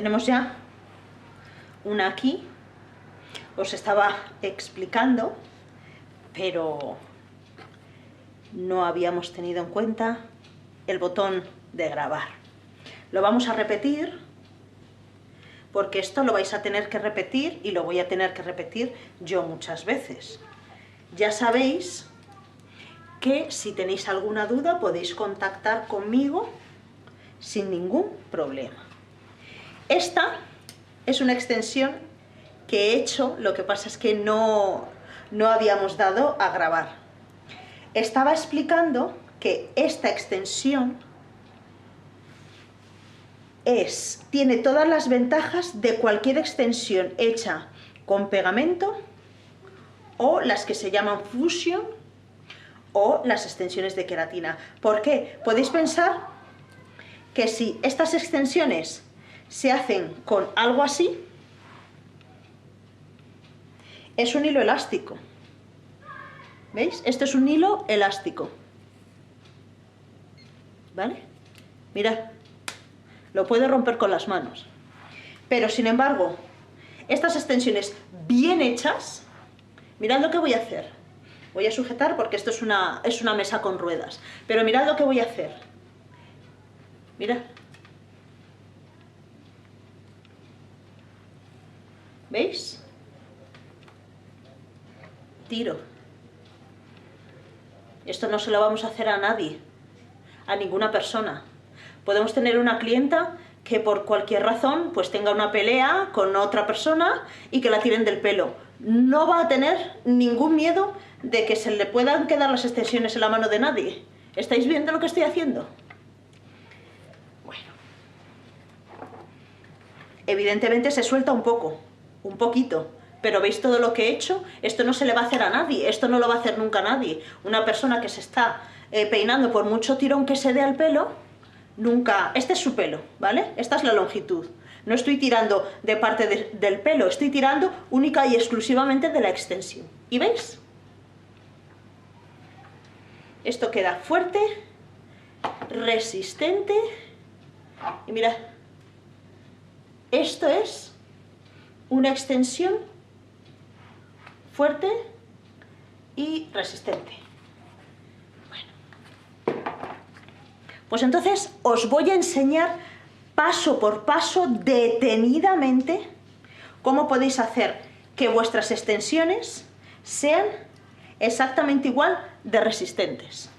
Tenemos ya una aquí. Os estaba explicando, pero no habíamos tenido en cuenta el botón de grabar. Lo vamos a repetir, porque esto lo vais a tener que repetir y lo voy a tener que repetir yo muchas veces. Ya sabéis que si tenéis alguna duda podéis contactar conmigo sin ningún problema. Esta es una extensión que he hecho, lo que pasa es que no habíamos dado a grabar. Estaba explicando que esta extensión tiene todas las ventajas de cualquier extensión hecha con pegamento o las que se llaman fusion o las extensiones de queratina. ¿Por qué? Podéis pensar que si estas extensiones se hacen con algo así, es un hilo elástico. ¿Veis? Esto es un hilo elástico. ¿Vale? Mirad, lo puedo romper con las manos. Pero sin embargo, estas extensiones bien hechas, mirad lo que voy a hacer. Voy a sujetar porque esto es una mesa con ruedas. Pero mirad lo que voy a hacer. Mirad. ¿Veis? Tiro. Esto no se lo vamos a hacer a nadie, a ninguna persona. Podemos tener una clienta que por cualquier razón pues tenga una pelea con otra persona y que la tiren del pelo. No va a tener ningún miedo de que se le puedan quedar las extensiones en la mano de nadie. ¿Estáis viendo lo que estoy haciendo? Bueno. Evidentemente se suelta un poco, un poquito. Pero ¿veis todo lo que he hecho? Esto no se le va a hacer a nadie, esto no lo va a hacer nunca a nadie. Una persona que se está peinando, por mucho tirón que se dé al pelo, nunca... Este es su pelo, ¿vale? Esta es la longitud. No estoy tirando de parte del pelo, estoy tirando única y exclusivamente de la extensión. ¿Y veis? Esto queda fuerte, resistente, y mirad, esto es una extensión fuerte y resistente. Bueno, pues entonces os voy a enseñar paso por paso, detenidamente, cómo podéis hacer que vuestras extensiones sean exactamente igual de resistentes.